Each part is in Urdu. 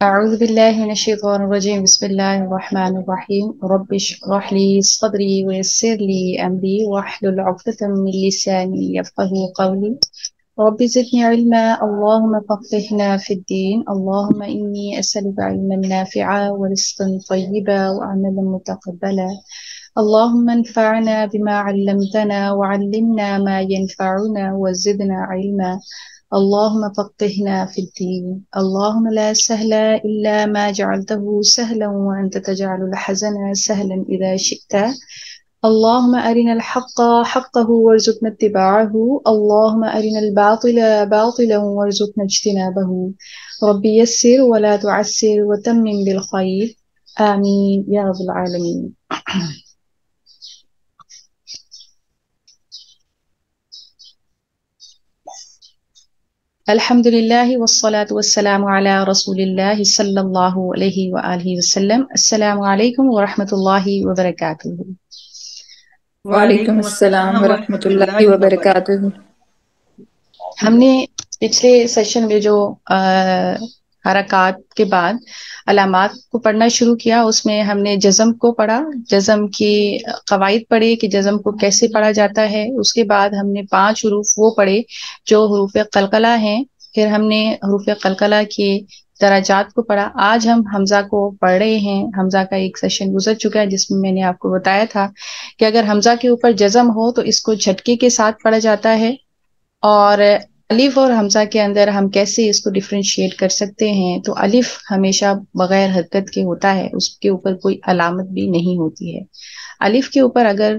أعوذ بالله من الشيطان الرجيم بسم الله الرحمن الرحيم رب اشرح لي صدري ويسر لي أمري واحلل عقدة من لساني يفقهوا قولي رب زدني علما اللهم فقهنا في الدين اللهم إني أسألك علما نافعا ورزقا طيبا وعملا متقبلا اللهم انفعنا بما علمتنا وعلمنا ما ينفعنا وزدنا علما اللهم فقهنا في الدين اللهم لا سهل إلا ما جعلته سهلا وأنت تجعل الحزن سهلا إذا شئت اللهم أرنا الحق حقه وارزقنا اتباعه اللهم أرنا الباطل باطلا وارزقنا اجتنابه ربي يسر ولا تعسر وتمم بالخير آمين يا رب العالمين. الحمدللہ والصلاة والسلام علی رسول اللہ صلی اللہ علیہ وآلہ وسلم. السلام علیکم ورحمۃ اللہ وبرکاتہ. وعلیکم السلام ورحمۃ اللہ وبرکاتہ. ہم نے پچھلے سیشن میں جو حرکات کے بعد علامات کو پڑھنا شروع کیا اس میں ہم نے جزم کو پڑھا، جزم کی قواعد پڑھے کہ جزم کو کیسے پڑھا جاتا ہے. اس کے بعد ہم نے 5 حروف وہ پڑھے جو حروف قلقلہ ہیں. پھر ہم نے حروف قلقلہ کے درجات کو پڑھا. آج ہم حمزہ کو پڑھ رہے ہیں. حمزہ کا ایک سیشن گزر چکا ہے جس میں نے آپ کو بتایا تھا کہ اگر حمزہ کے اوپر جزم ہو تو اس کو جھٹکے کے ساتھ پڑھا جاتا ہے، اور الف اور حمزہ کے اندر ہم کیسے اس کو ڈفرینشیٹ کر سکتے ہیں. تو الف ہمیشہ بغیر حرکت کے ہوتا ہے، اس کے اوپر کوئی علامت بھی نہیں ہوتی ہے. الف کے اوپر اگر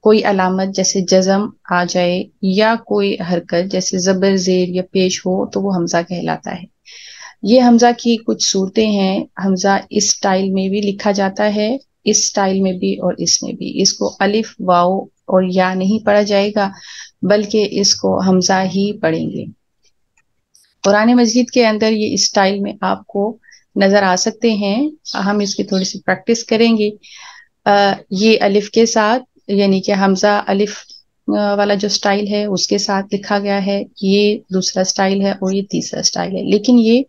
کوئی علامت جیسے جزم آ جائے یا کوئی حرکت جیسے زبر زیر یا پیش ہو تو وہ حمزہ کہلاتا ہے. یہ حمزہ کی کچھ صورتیں ہیں. حمزہ اس سٹائل میں بھی لکھا جاتا ہے، اس سٹائل میں بھی اور اس میں بھی. اس کو الف واو اور یا نہیں پڑھا جائے گا بلکہ اس کو حمزہ ہی پڑھیں گے. قرآن مجید کے اندر یہ اس سٹائل میں آپ کو نظر آ سکتے ہیں. ہم اس کی تھوڑی سی پریکٹس کریں گے. یہ الف کے ساتھ یعنی کہ حمزہ الف والا جو سٹائل ہے اس کے ساتھ لکھا گیا ہے، یہ دوسرا سٹائل ہے اور یہ تیسرا سٹائل ہے. لیکن یہ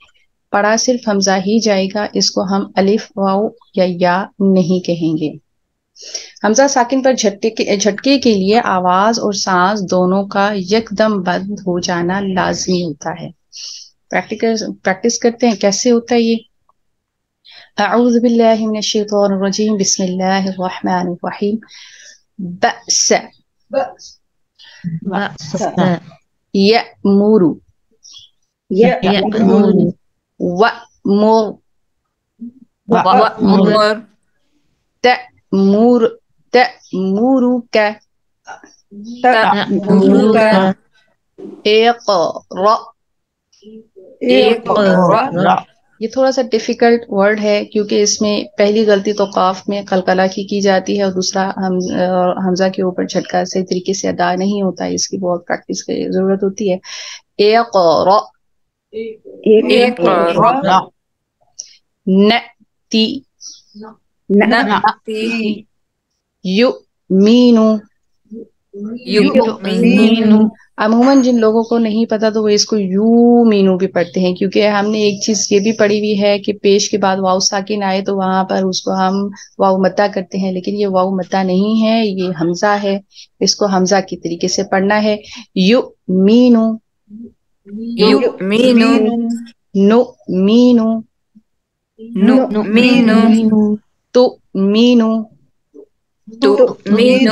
پڑھا صرف حمزہ ہی جائے گا، اس کو ہم الف واو یا نہیں کہیں گے. حمزہ ساکن پر جھٹکے کے لیے آواز اور سانس دونوں کا یکدم بند ہو جانا لازمی ہوتا ہے. پریکٹس کرتے ہیں کیسے ہوتا ہے یہ. اعوذ باللہ من الشیطان الرجیم بسم اللہ الرحمن الرحیم. بأس یأمر وأمر وَأْمُرْ تأمرك تَأْمُرُكَ اقرأ. اقرأ. یہ تھوڑا سا ڈیفیکلٹ ورڈ ہے کیونکہ اس میں پہلی غلطی تو قاف میں قلقلہ کی جاتی ہے اور دوسرا حمزہ کے اوپر جھٹکا صحیح طریقے سے ادا نہیں ہوتا ہے. اس کی بہت پریکٹس کی ضرورت ہوتی ہے. اقرأ اقرأ. نأتی نأتی یؤمن. یؤمن. عموماً جن لوگوں کو نہیں پتا تو وہ اس کو یو مینو بھی پڑھتے ہیں، کیونکہ ہم نے ایک چیز یہ بھی پڑھی ہوئی ہے کہ پیش کے بعد واو ساکن آئے تو وہاں پر اس کو ہم واو متا کرتے ہیں، لیکن یہ واو متا نہیں ہے، یہ حمزہ ہے. اس کو حمزہ کی طریقے سے پڑھنا ہے. یو مینو یؤمن. نو مینو نؤمن. تو مینو تؤمن.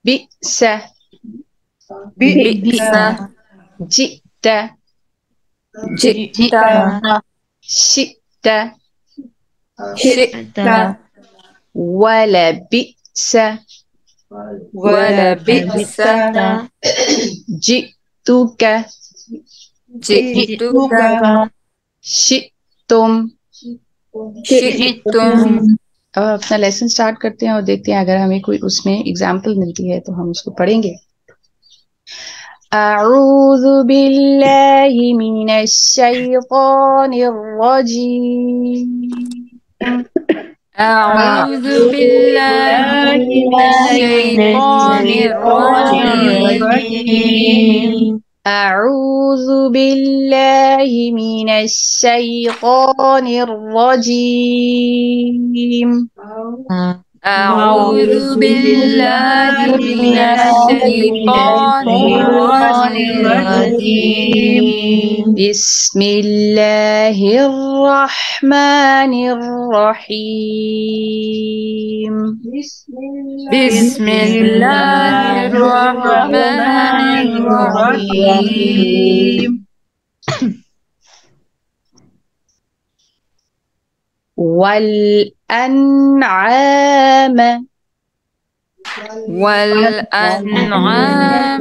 بئس بئس. جئت جئت. شئت شئت. ولبئس ولبئس. جئتك جئتك. شئتم. شئتم. اب اپنا لیسن سٹارٹ کرتے ہیں اور دیکھتے ہیں اگر ہمیں کوئی اس میں اگزامپل ملتی ہے تو ہم اس کو پڑھیں گے. اعوذ باللہ من الشیطان الرجیم. اعوذ باللہ من الشیطان الرجیم. أعوذ بالله من الشيطان الرجيم أعوذ بالله من الشيطان الرجيم بسم الله الرحمن الرحيم بسم الله الرحمن الرحيم والأنعام والأنعام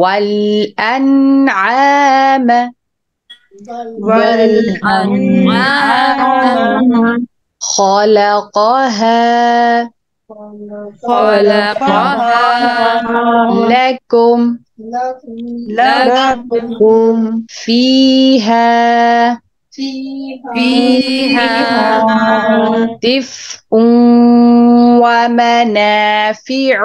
والأنعام والأنعام خلقها خلقها لكم فيها دفء ومنافع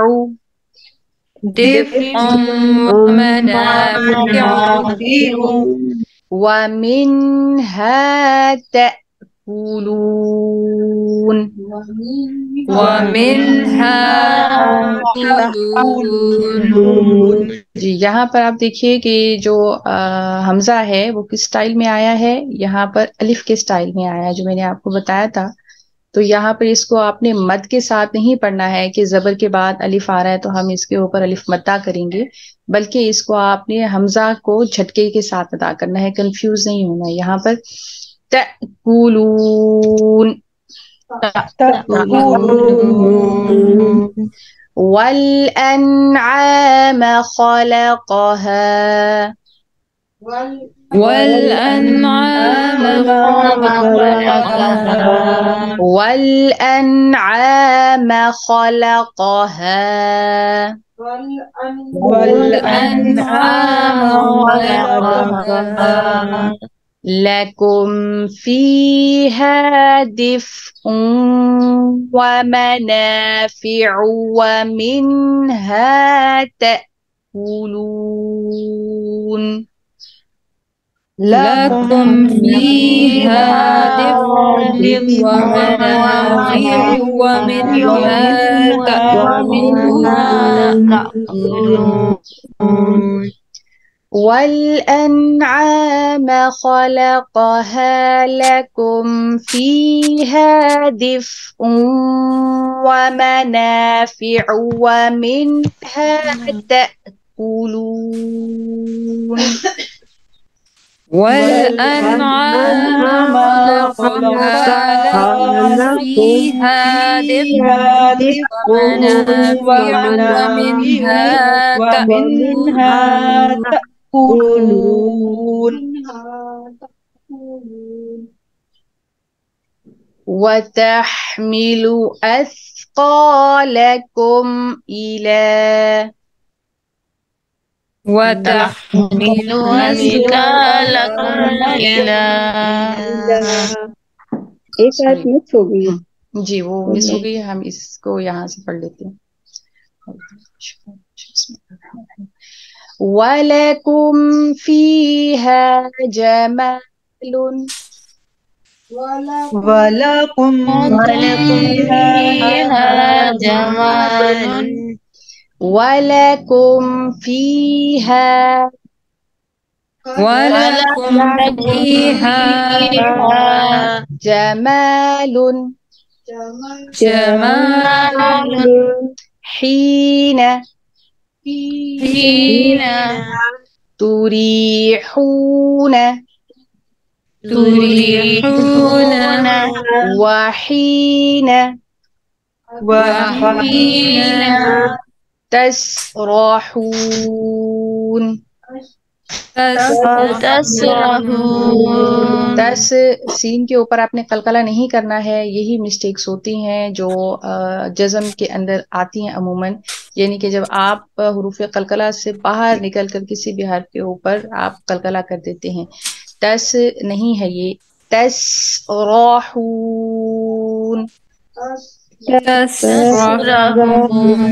ومنها تأكلون جی یہاں پر آپ دیکھیے کہ جو حمزہ ہے وہ کس سٹائل میں آیا ہے. یہاں پر الف کے سٹائل میں آیا ہے جو میں نے آپ کو بتایا تھا. تو یہاں پر اس کو آپ نے مد کے ساتھ نہیں پڑھنا ہے کہ زبر کے بعد الف آ رہا ہے تو ہم اس کے اوپر الف مدہ کریں گے، بلکہ اس کو آپ نے حمزہ کو جھٹکے کے ساتھ ادا کرنا ہے، کنفیوز نہیں ہونا ہے. یہاں پر تأکلون والأنعام خلقها والأنعام خلقها لكم فيها دفء ومنافع ومنها تأكلون لكم فيها دفء ومنافع ومنها تأكلون والأنعام خلقها لكم فيها دفء ومنافع ومنها تأكلون والأنعام خلقها لكم فيها دفء ومنافع ومنها تأكلون. وتحمل أثقالكم إلى وتحمل أثقالكم إلى ایک آیت مس ہو گئی. جی وہ مس ہو گئی، ہم اس کو یہاں سے پڑھ لیتے ہیں. وَلَكُمْ فِيهَا جَمَالٌ وَلَكُمْ فيها جمال وَلَكُمْ فِيهَا ولكم فيها جمال حين تريحون وحين تسرحون. تس سین کے اوپر آپ نے قلقلہ نہیں کرنا ہے. یہی مسٹیکس ہوتی ہیں جو جزم کے اندر آتی ہیں عموماً، یعنی کہ جب آپ حروف قلقلہ سے باہر نکل کر کسی بھی حرف کے اوپر آپ قلقلہ کر دیتے ہیں. تس نہیں ہے، یہ تسرحون. تسرحون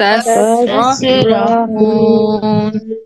تسرحون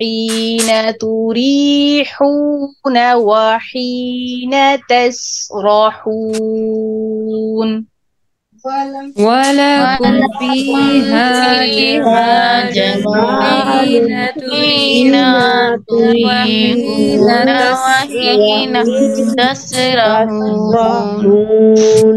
حين تريحون وحين تسرحون। ولكم فيها فيها جمال جمال حين حين تريحون وحين تريحون تسرحون وحين تسرحون تسرحون।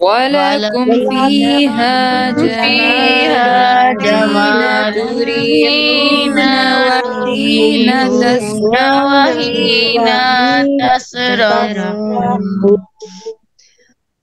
ولكم فيها فيها جمال حين جمال حين تريحون وحين تريحون تسرحون وحين تسرحون تسرحون।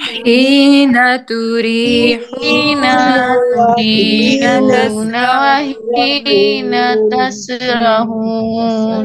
حين تريحون حين وحين تريحون تسرحون وحين تسرحون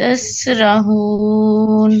تسرحون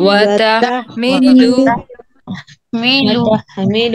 وتحمل وتحمل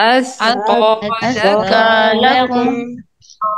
أثقالكم أثقالكم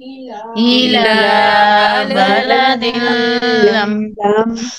إلى إلى بلد بلد لم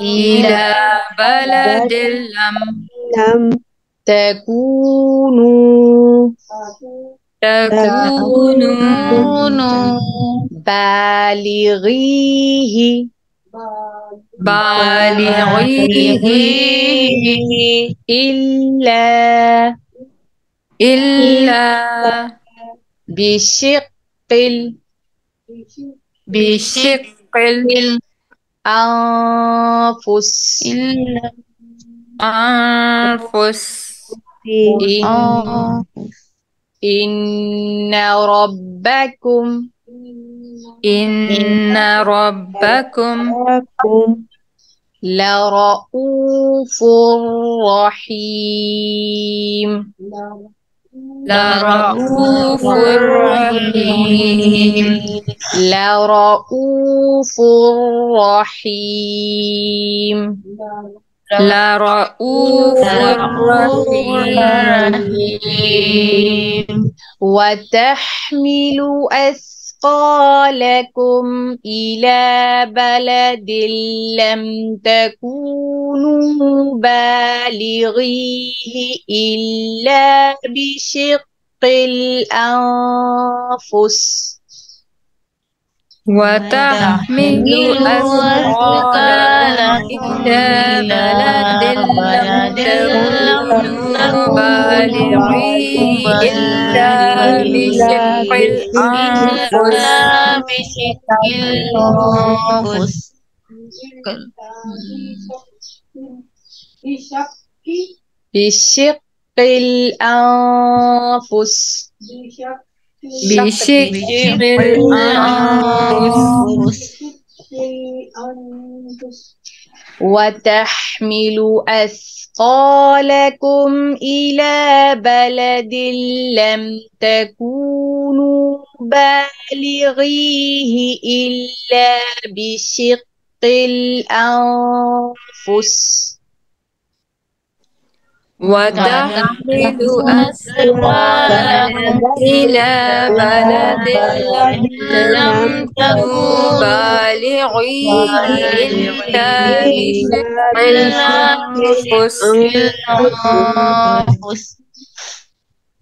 إلى بلد لم تكونوا تكونوا بالغيه بالغيه إلا إلا بشق بشق الأنفس الأنفس إن ربكم إن ربكم لرؤوف رحيم. لرؤوف رحيم لرؤوف رحيم. لرؤوف رحيم وتحمل أثقالكم إلى بلد لم تكونوا بالغيه إلا بشق الأنفس. وتحمل أثقالكم إلى بلد لم تكونوا بالغيه إلا بشق الأنفس بشق الأنفس. بشق الأنفس وتحمل أثقالكم إلى بلد لم تكونوا بالغيه إلا بشق الأنفس. وتحمل أثقالكم إلى بلد لم تكونوا بالغيه إلا بشق الأنفس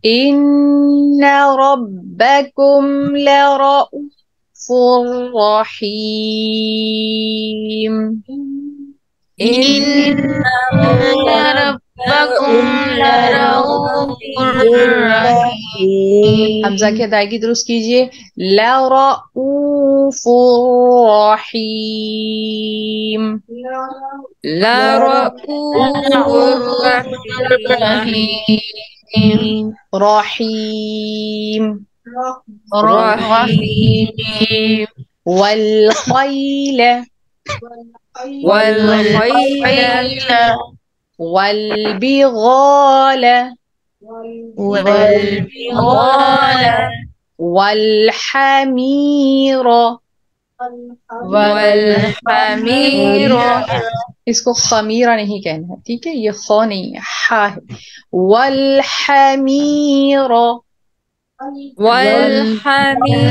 إن ربكم لرؤوف رحيم. إن ربكم لرؤوف رحيم. حمزہ کی ادائیگی درست کیجئے، لرؤوف رحیم. لرؤوف رحيم. رحیم. رحيم. والخیل والخيل والبغال والبغال والحمیر. والحمير. اس کو خمیرہ نہیں کہنا ہے، ٹھیک ہے، یہ خو نہیں ہے، ہا ہے. والحمیر. والحمير.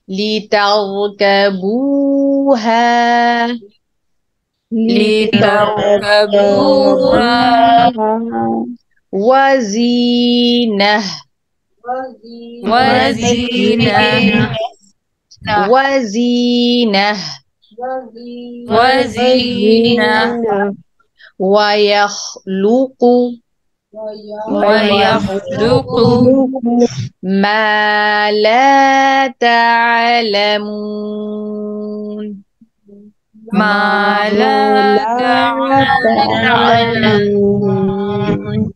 لتركبوها لتركبوها وزينة وزينة. وزينة وزينة. ويخلق ويخلق ما لا تعلمون. ما لا تعلمون.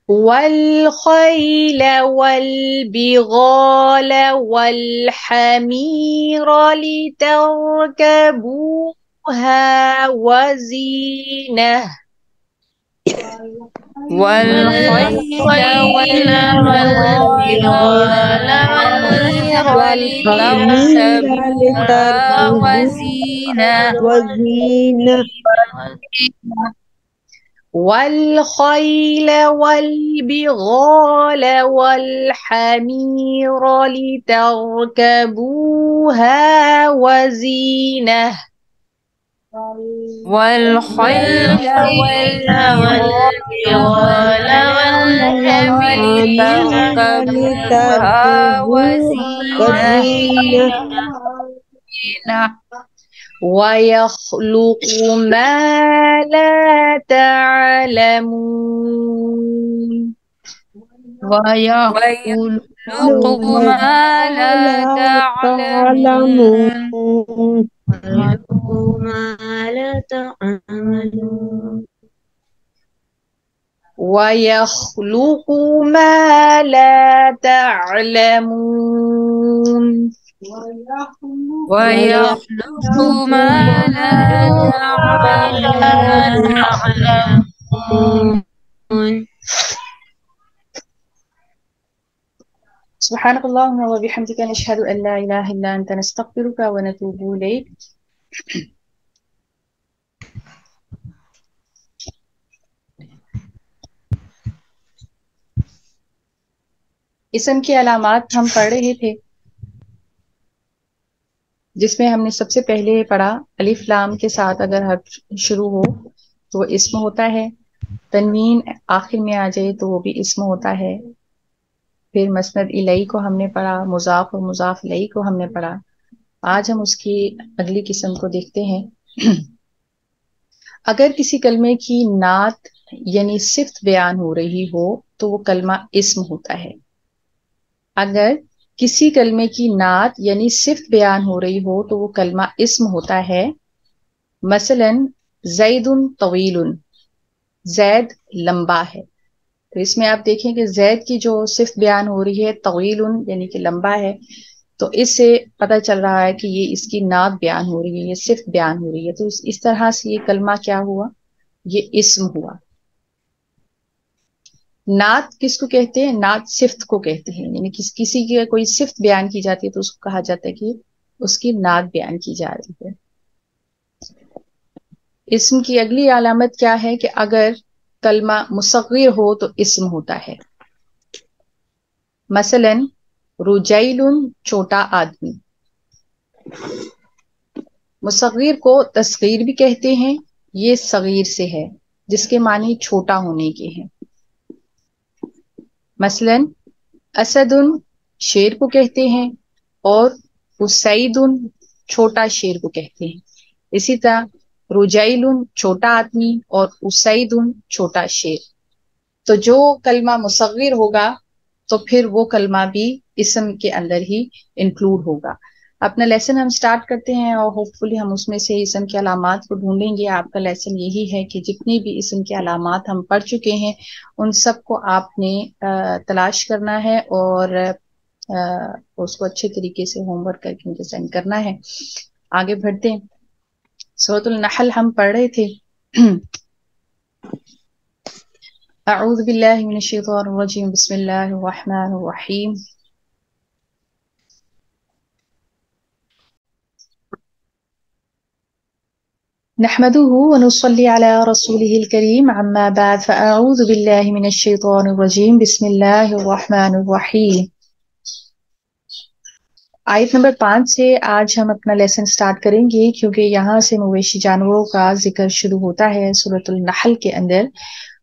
والخيل والبغال والحمير لتركبوها وزينة. والخيل والبغال لتركبوها وزينة. والخيل والبغال والحمير لتركبوها وزينة. والخيل والبغال والحمير لتركبوها وزينة. ويخلق ما لا تعلمون. ويخلق ما لا تعلمون. ويخلق ما لا تعلمون. ويخلق ما لا تعلمون. سبحانك اللهم وبحمدك نشهد أن لا إله إلا أنت نستغفرك ونتوب إليك. اسم کی علامات ہم پڑھ رہے تھے، جس میں ہم نے سب سے پہلے پڑھا الف لام کے ساتھ اگر حرف شروع ہو تو وہ اسم ہوتا ہے، تنوین آخر میں آ جائے تو وہ بھی اسم ہوتا ہے. پھر مسند الیہ کو ہم نے پڑھا، مضاف اور مضاف الیہ کو ہم نے پڑھا. آج ہم اس کی اگلی قسم کو دیکھتے ہیں. اگر کسی کلمے کی نعت یعنی صفت بیان ہو رہی ہو تو وہ کلمہ اسم ہوتا ہے. اگر کسی کلمے کی نعت یعنی صفت بیان ہو رہی ہو تو وہ کلمہ اسم ہوتا ہے. مثلا زید طویل، زید لمبا ہے. تو اس میں آپ دیکھیں کہ زید کی جو صفت بیان ہو رہی ہے طویل یعنی کہ لمبا ہے، تو اس سے پتہ چل رہا ہے کہ یہ اس کی نعت بیان ہو رہی ہے، یہ صفت بیان ہو رہی ہے. تو اس طرح سے یہ کلمہ کیا ہوا؟ یہ اسم ہوا. نعت کس کو کہتے ہیں؟ نعت صفت کو کہتے ہیں، یعنی کسی کی کوئی صفت بیان کی جاتی ہے تو اس کو کہا جاتا ہے کہ اس کی نعت بیان کی جا رہی ہے. اسم کی اگلی علامت کیا ہے کہ اگر کلمہ مصغر ہو تو اسم ہوتا ہے. مثلا رجیل چھوٹا آدمی. مصغر کو تصغیر بھی کہتے ہیں، یہ صغیر سے ہے جس کے معنی چھوٹا ہونے کے ہیں. مثلا اسد شیر کو کہتے ہیں اور اسید چھوٹا شیر کو کہتے ہیں. اسی طرح رجیل چھوٹا آدمی اور اسید چھوٹا شیر. تو جو کلمہ مصغر ہوگا تو پھر وہ کلمہ بھی اسم کے اندر ہی انکلوڈ ہوگا. اپنا لیسن ہم سٹارٹ کرتے ہیں اور ہوپ فلی ہم اس میں سے اسم کے علامات کو ڈھونڈیں گے. آپ کا لیسن یہی ہے کہ جتنی بھی اسم کے علامات ہم پڑھ چکے ہیں ان سب کو آپ نے تلاش کرنا ہے اور اس کو اچھے طریقے سے ہوم ورک کر کے سینڈ کرنا ہے. آگے بڑھتے ہیں. سورۃ النحل ہم پڑھ رہے تھے. اعوذ باللہ من الشیطان الرجیم بسم اللہ الرحمن الرحیم. نحمده ونصلي على رسوله الكريم عما بعد فأعوذ بالله من الشيطان الرجيم بسم الله الرحمن الرحيم. آیت نمبر 5 سے آج ہم اپنا لیسن سٹارٹ کریں گے کیونکہ یہاں سے مویشی جانوروں کا ذکر شروع ہوتا ہے سورۃ النحل کے اندر.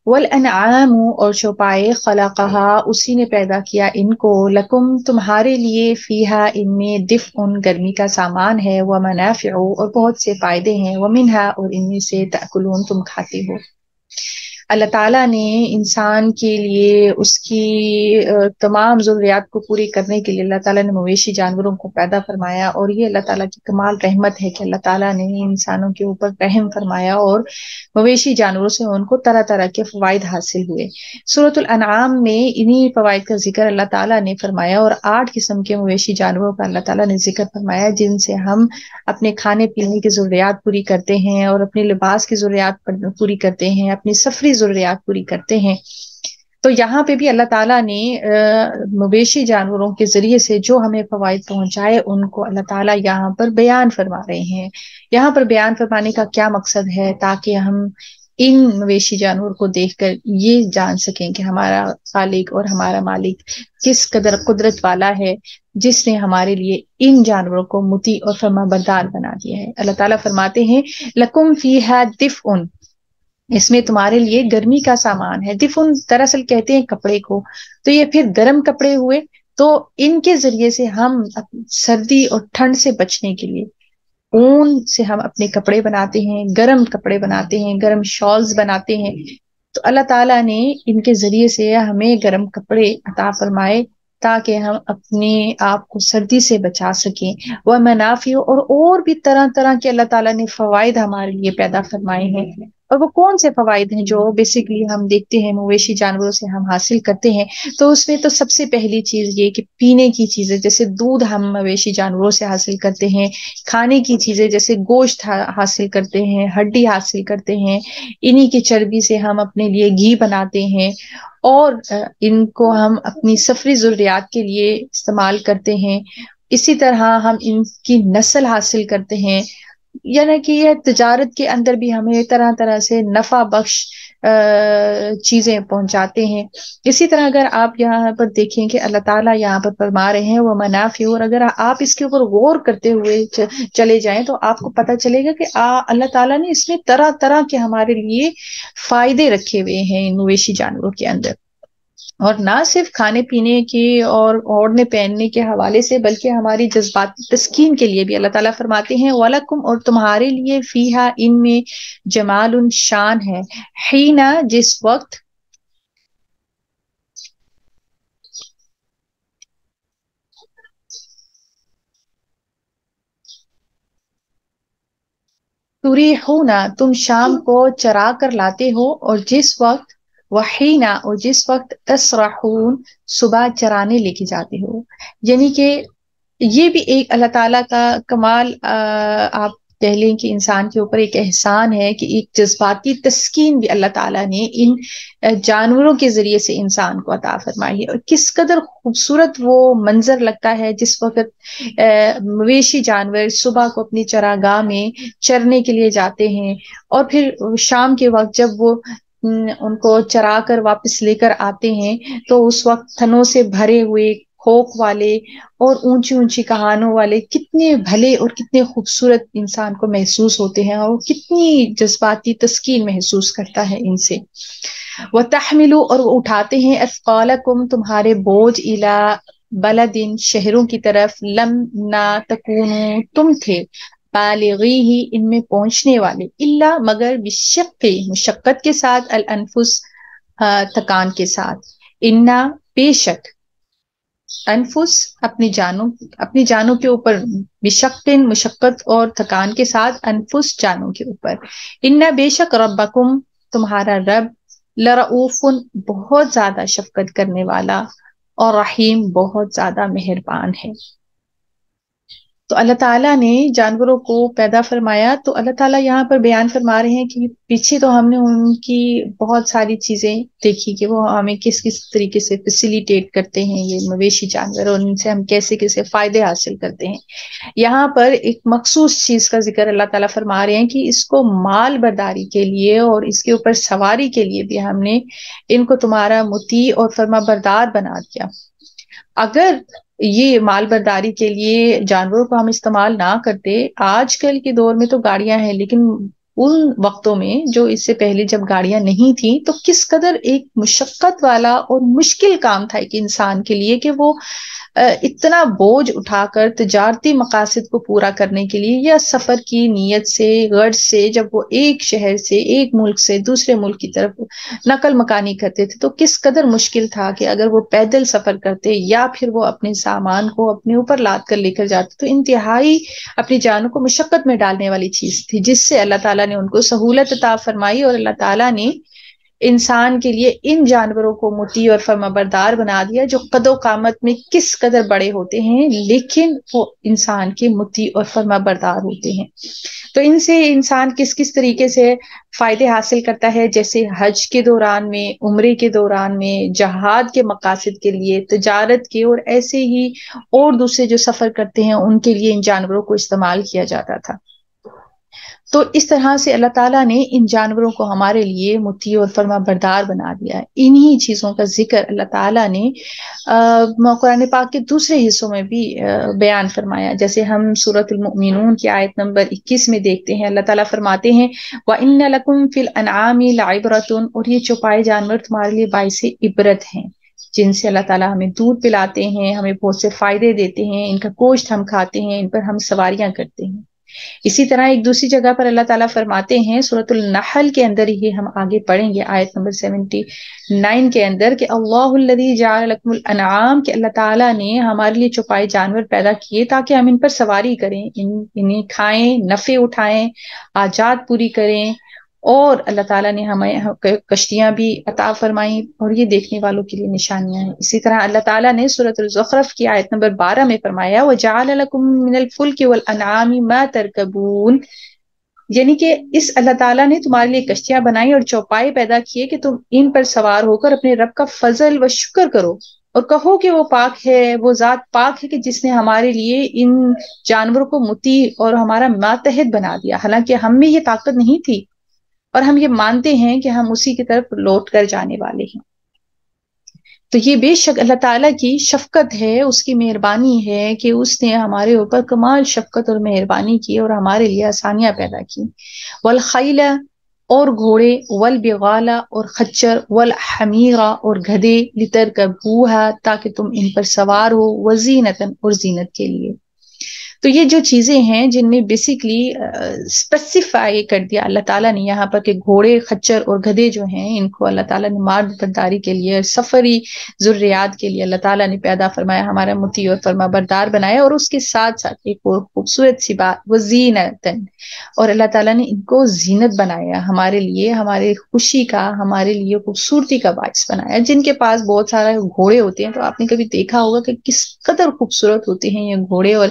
والانعام اور چوپائے خلقہا اسی نے پیدا کیا ان کو، لکم تمہارے لیے، فیہا ان میں، دفء گرمی کا سامان ہے، ومنافع اور بہت سے فائدے ہیں، ومنہا اور ان میں سے تأکلون تم کھاتے ہو. اللہ تعالیٰ نے انسان کے لیے اس کی تمام ضروریات کو پوری کرنے کے لیے اللہ تعالیٰ نے مویشی جانوروں کو پیدا فرمایا، اور یہ اللہ تعالیٰ کی کمال رحمت ہے کہ اللہ تعالیٰ نے انسانوں کے اوپر رحم فرمایا اور مویشی جانوروں سے ان کو طرح طرح کے فوائد حاصل ہوئے. سورۃ الانعام میں انہی فوائد کا ذکر اللہ تعالیٰ نے فرمایا اور 8 قسم کے مویشی جانوروں کا اللہ تعالیٰ نے ذکر فرمایا جن سے ہم اپنے کھانے پینے کی ضروریات پوری کرتے ہیں اور اپنے لباس کی ضروریات پوری کرتے ہیں، اپنی سفری ضروریات پوری کرتے ہیں. تو یہاں پہ بھی اللہ تعالیٰ نے مویشی جانوروں کے ذریعے سے جو ہمیں فوائد پہنچائے ان کو اللہ تعالیٰ یہاں پر بیان فرما رہے ہیں. یہاں پر بیان فرمانے کا کیا مقصد ہے؟ تاکہ ہم ان مویشی جانور کو دیکھ کر یہ جان سکیں کہ ہمارا خالق اور ہمارا مالک کس قدر قدرت والا ہے جس نے ہمارے لیے ان جانوروں کو مطیع اور فرما بردار بنا دیا ہے. اللہ تعالیٰ فرماتے ہیں لکم فیہا دفء، اس میں تمہارے لیے گرمی کا سامان ہے. دفء دراصل کہتے ہیں کپڑے کو، تو یہ پھر گرم کپڑے ہوئے. تو ان کے ذریعے سے ہم سردی اور ٹھنڈ سے بچنے کے لیے اون سے ہم اپنے کپڑے بناتے ہیں، گرم کپڑے بناتے ہیں، گرم شالز بناتے ہیں. تو اللہ تعالیٰ نے ان کے ذریعے سے ہمیں گرم کپڑے عطا فرمائے تاکہ ہم اپنے آپ کو سردی سے بچا سکیں. وہ منافع اور بھی طرح طرح کے اللہ تعالیٰ نے فوائد ہمارے لیے پیدا فرمائے ہیں. اور وہ کون سے فوائد ہیں جو بیسیکلی ہم دیکھتے ہیں مویشی جانوروں سے ہم حاصل کرتے ہیں؟ تو اس میں تو سب سے پہلی چیز یہ کہ پینے کی چیزیں جیسے دودھ ہم مویشی جانوروں سے حاصل کرتے ہیں، کھانے کی چیزیں جیسے گوشت حاصل کرتے ہیں، ہڈی حاصل کرتے ہیں، انہی کی چربی سے ہم اپنے لیے گھی بناتے ہیں اور ان کو ہم اپنی سفری ضروریات کے لیے استعمال کرتے ہیں. اسی طرح ہم ان کی نسل حاصل کرتے ہیں، یعنی کہ یہ تجارت کے اندر بھی ہمیں طرح طرح سے نفع بخش چیزیں پہنچاتے ہیں. اسی طرح اگر آپ یہاں پر دیکھیں کہ اللہ تعالیٰ یہاں پر فرما رہے ہیں وہ منافع، اور اگر آپ اس کے اوپر غور کرتے ہوئے چلے جائیں تو آپ کو پتہ چلے گا کہ اللہ تعالیٰ نے اس میں طرح طرح کے ہمارے لیے فائدے رکھے ہوئے ہیں ان مویشی جانوروں کے اندر. اور نہ صرف کھانے پینے کے اور اوڑھنے پہننے کے حوالے سے بلکہ ہماری جذباتی تسکین کے لیے بھی اللہ تعالیٰ فرماتے ہیں وَلَكُمْ اور تمہارے لیے فیہا ان میں جمال شان ہے، حینا جس وقت تُریحُونَ تم شام کو چرا کر لاتے ہو، اور جس وقت وحینا اور جس وقت تسرحون صبح چرانے لے کے جاتے ہو. یعنی کہ یہ بھی ایک اللہ تعالیٰ کا کمال آپ پہلے کہ انسان کے اوپر ایک احسان ہے کہ ایک جذباتی تسکین بھی اللہ تعالیٰ نے ان جانوروں کے ذریعے سے انسان کو عطا فرمائی ہے، اور کس قدر خوبصورت وہ منظر لگتا ہے جس وقت مویشی جانور صبح کو اپنی چراگاہ میں چرنے کے لیے جاتے ہیں، اور پھر شام کے وقت جب وہ ان کو چرا کر واپس لے کر آتے ہیں تو اس وقت تھنوں سے بھرے ہوئے، کھوک والے اور اونچی اونچی کہانوں والے کتنے بھلے اور کتنے خوبصورت انسان کو محسوس ہوتے ہیں، اور کتنی جذباتی تسکین محسوس کرتا ہے ان سے۔ وَتَحْمِلُوا، اور وہ اٹھاتے ہیں، اثقالکم، تمہارے بوجھ، الی بلدن، شہروں کی طرف، لم نہ تکونوا، تم تھے، بالغیہ، ان میں پہنچنے والے، الا، مگر، بشق، مشقت کے ساتھ، الانفس، تکان کے ساتھ، انا، بے شک، انفس، اپنی جانوں کے اوپر، بشقن، مشقت اور تھکان کے ساتھ، انفس، جانوں کے اوپر، انا، بے شک، ربکم، تمہارا رب، لرؤوف، بہت زیادہ شفقت کرنے والا، اور رحیم، بہت زیادہ مہربان ہے۔ تو اللہ تعالیٰ نے جانوروں کو پیدا فرمایا، تو اللہ تعالیٰ یہاں پر بیان فرما رہے ہیں کہ پیچھے تو ہم نے ان کی بہت ساری چیزیں دیکھی کہ وہ ہمیں کس کس طریقے سے فیسیلیٹیٹ کرتے ہیں، یہ مویشی جانور، اور ان سے ہم کیسے کیسے فائدے حاصل کرتے ہیں۔ یہاں پر ایک مخصوص چیز کا ذکر اللہ تعالیٰ فرما رہے ہیں کہ اس کو مال برداری کے لیے اور اس کے اوپر سواری کے لیے بھی ہم نے ان کو تمہارا مطیع اور فرما بردار بنا دیا۔ اگر یہ مال برداری کے لیے جانوروں کو ہم استعمال نہ کرتے، آج کل کے دور میں تو گاڑیاں ہیں، لیکن ان وقتوں میں جو اس سے پہلے جب گاڑیاں نہیں تھیں تو کس قدر ایک مشقت والا اور مشکل کام تھا ایک انسان کے لیے کہ وہ اتنا بوجھ اٹھا کر تجارتی مقاصد کو پورا کرنے کے لیے یا سفر کی نیت سے، غرض سے، جب وہ ایک شہر سے، ایک ملک سے دوسرے ملک کی طرف نقل مکانی کرتے تھے تو کس قدر مشکل تھا کہ اگر وہ پیدل سفر کرتے یا پھر وہ اپنے سامان کو اپنے اوپر لاد کر لے کر جاتے تو انتہائی اپنی جانوں کو مشقت میں ڈالنے والی چیز تھی، جس سے اللہ تعالیٰ نے ان کو سہولت عطا فرمائی، اور اللہ تعالیٰ نے انسان کے لیے ان جانوروں کو مطیع اور فرما بردار بنا دیا جو قد و قامت میں کس قدر بڑے ہوتے ہیں لیکن وہ انسان کے مطیع اور فرما بردار ہوتے ہیں۔ تو ان سے انسان کس کس طریقے سے فائدے حاصل کرتا ہے، جیسے حج کے دوران میں، عمرے کے دوران میں، جہاد کے مقاصد کے لیے، تجارت کے، اور ایسے ہی اور دوسرے جو سفر کرتے ہیں ان کے لیے ان جانوروں کو استعمال کیا جاتا تھا۔ تو اس طرح سے اللہ تعالیٰ نے ان جانوروں کو ہمارے لیے مطیع اور فرما بردار بنا دیا ہے۔ انہی چیزوں کا ذکر اللہ تعالیٰ نے قرآن پاک کے دوسرے حصوں میں بھی بیان فرمایا، جیسے ہم سورۃ المؤمنون کی آیت نمبر 21 میں دیکھتے ہیں، اللہ تعالیٰ فرماتے ہیں وَإِنَّ لَكُمْ فِي الْأَنْعَامِ لَعِبْرَةٌ، اور یہ چوپائے جانور تمہارے لیے باعث عبرت ہیں، جن سے اللہ تعالیٰ ہمیں دودھ پلاتے ہیں، ہمیں بہت سے فائدے دیتے ہیں، ان کا گوشت ہم کھاتے ہیں، ان پر ہم سواریاں کرتے ہیں۔ اسی طرح ایک دوسری جگہ پر اللہ تعالیٰ فرماتے ہیں سورۃ النحل کے اندر ہی ہم آگے پڑھیں گے آیت نمبر 79 کے اندر کہ اللہ الذی جعل لکم الانعام، کہ اللہ تعالیٰ نے ہمارے لیے چوپائے جانور پیدا کیے تاکہ ہم ان پر سواری کریں، انہیں کھائیں، نفع اٹھائیں، حاجات پوری کریں، اور اللہ تعالیٰ نے ہمیں کشتیاں بھی عطا فرمائیں، اور یہ دیکھنے والوں کے لیے نشانیاں ہیں۔ اسی طرح اللہ تعالیٰ نے سورۃ الزخرف کی آیت نمبر 12 میں فرمایا وَجَعَلَ لَكُم مِّنَ الْفُلْكِ وَالْأَنْعَامِ مَا تَرْكَبُونَ، یعنی کہ اس اللہ تعالیٰ نے تمہارے لیے کشتیاں بنائی اور چوپائے پیدا کیے کہ تم ان پر سوار ہو کر اپنے رب کا فضل و شکر کرو اور کہو کہ وہ پاک ہے، وہ ذات پاک ہے کہ جس نے ہمارے لیے ان جانوروں کو مطیع اور ہمارا ماتحت بنا دیا، حالانکہ ہم میں یہ طاقت نہیں تھی، اور ہم یہ مانتے ہیں کہ ہم اسی کی طرف لوٹ کر جانے والے ہیں۔ تو یہ بے شک اللہ تعالیٰ کی شفقت ہے، اس کی مہربانی ہے کہ اس نے ہمارے اوپر کمال شفقت اور مہربانی کی اور ہمارے لیے آسانیاں پیدا کی۔ والخیل، اور گھوڑے، والبغال، اور خچر، والحمیر، اور گدھے، لترکبوہا، تاکہ تم ان پر سوار ہو، وزینتاً، اور زینت کے لیے۔ تو یہ جو چیزیں ہیں جن میں بیسیکلی اسپیسیفائی کر دیا اللہ تعالیٰ نے یہاں پر کہ گھوڑے، خچر اور گدھے جو ہیں ان کو اللہ تعالیٰ نے مال برداری کے لیے، سفری ضروریات کے لیے اللہ تعالیٰ نے پیدا فرمایا، ہمارا مطیع اور فرما بردار بنایا، اور اس کے ساتھ ساتھ ایک اور خوبصورت سی بات وزینتاً، اور اللہ تعالیٰ نے ان کو زینت بنایا ہمارے لیے، ہمارے خوشی کا، ہمارے لیے خوبصورتی کا باعث بنایا۔ جن کے پاس بہت سارے گھوڑے ہوتے ہیں تو آپ نے کبھی دیکھا ہوگا کہ کس قدر خوبصورت ہوتے ہیں یہ گھوڑے، اور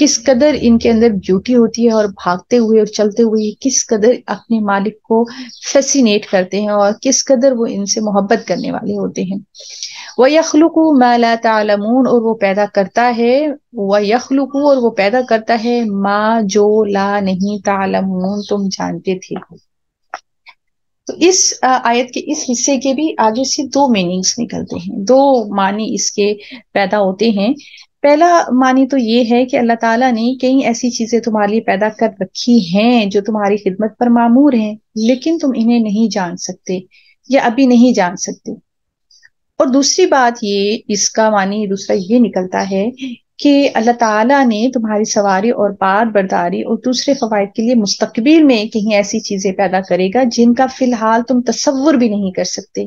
کس قدر ان کے اندر بیوٹی ہوتی ہے اور بھاگتے ہوئے اور چلتے ہوئے کس قدر اپنے مالک کو فیسینیٹ کرتے ہیں اور کس قدر وہ ان سے محبت کرنے والے ہوتے ہیں. وَيَخْلُقُ مَا لَا تَعْلَمُونَ اور وہ پیدا کرتا ہے وَيَخْلُقُ اور وہ پیدا کرتا ہے ما جو لا نہیں تعلمون تم جانتے تھے. تو اس آیت کے اس حصے کے بھی آگے سے دو میننگز نکلتے ہیں, دو معنی اس کے پیدا ہوتے ہیں. پہلا معنی تو یہ ہے کہ اللہ تعالیٰ نے کئی ایسی چیزیں تمہارے لیے پیدا کر رکھی ہیں جو تمہاری خدمت پر معمور ہیں, لیکن تم انہیں نہیں جان سکتے یا ابھی نہیں جان سکتے. اور دوسری بات یہ, اس کا معنی دوسرا یہ نکلتا ہے کہ اللہ تعالیٰ نے تمہاری سواری اور بات برداری اور دوسرے فوائد کے لیے مستقبل میں کہیں ایسی چیزیں پیدا کرے گا جن کا فی الحال تم تصور بھی نہیں کر سکتے.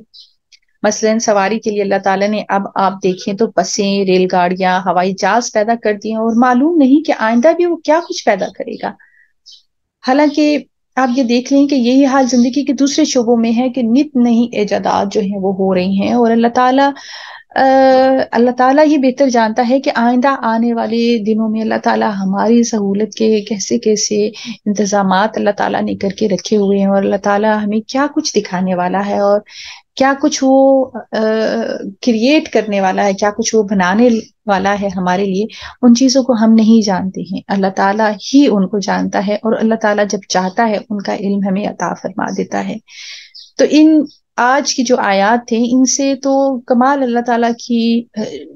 مثلا سواری کے لیے اللہ تعالیٰ نے اب آپ دیکھیں تو بسیں, ریل گاڑیاں, ہوائی جہاز پیدا کر دی ہیں, اور معلوم نہیں کہ آئندہ بھی وہ کیا کچھ پیدا کرے گا. حالانکہ آپ یہ دیکھ لیں کہ یہی حال زندگی کے دوسرے شعبوں میں ہے کہ نت نئی ایجادات جو ہیں وہ ہو رہی ہیں, اور اللہ تعالیٰ یہ بہتر جانتا ہے کہ آئندہ آنے والے دنوں میں اللہ تعالیٰ ہماری سہولت کے کیسے کیسے انتظامات اللہ تعالیٰ نے کر کے رکھے ہوئے ہیں, اور اللہ تعالیٰ ہمیں کیا کچھ دکھانے والا ہے اور کیا کچھ وہ کریٹ کرنے والا ہے, کیا کچھ وہ بنانے والا ہے ہمارے لیے. ان چیزوں کو ہم نہیں جانتے ہیں, اللہ تعالیٰ ہی ان کو جانتا ہے, اور اللہ تعالیٰ جب چاہتا ہے ان کا علم ہمیں عطا فرما دیتا ہے. تو ان آج کی جو آیات تھے ان سے تو کمال اللہ تعالیٰ کی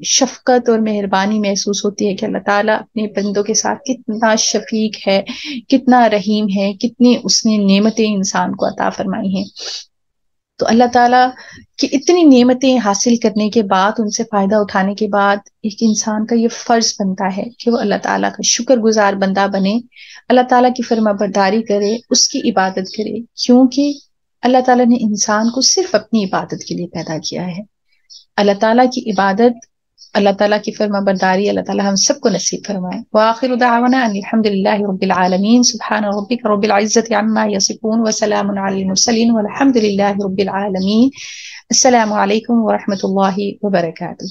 شفقت اور مہربانی محسوس ہوتی ہے کہ اللہ تعالیٰ اپنے بندوں کے ساتھ کتنا شفیق ہے, کتنا رحیم ہے, کتنی اس نے نعمتیں انسان کو عطا فرمائی ہیں. تو اللہ تعالیٰ کی اتنی نعمتیں حاصل کرنے کے بعد, ان سے فائدہ اٹھانے کے بعد, ایک انسان کا یہ فرض بنتا ہے کہ وہ اللہ تعالیٰ کا شکر گزار بندہ بنے, اللہ تعالیٰ کی فرما برداری کرے, اس کی عبادت کرے, کیونکہ اللہ تعالیٰ نے انسان کو صرف اپنی عبادت کے لیے پیدا کیا ہے. اللہ تعالیٰ کی عبادت, اللہ تعالیٰ کی فرما برداری اللہ تعالیٰ ہم سب کو نصیب فرمائے. وآخر دعوانا ان الحمد للہ رب العالمین. سبحان ربک رب العزت عما یصفون وسلام علی المرسلین والحمد للہ رب العالمین. السلام علیکم ورحمۃ اللہ وبرکاتہ.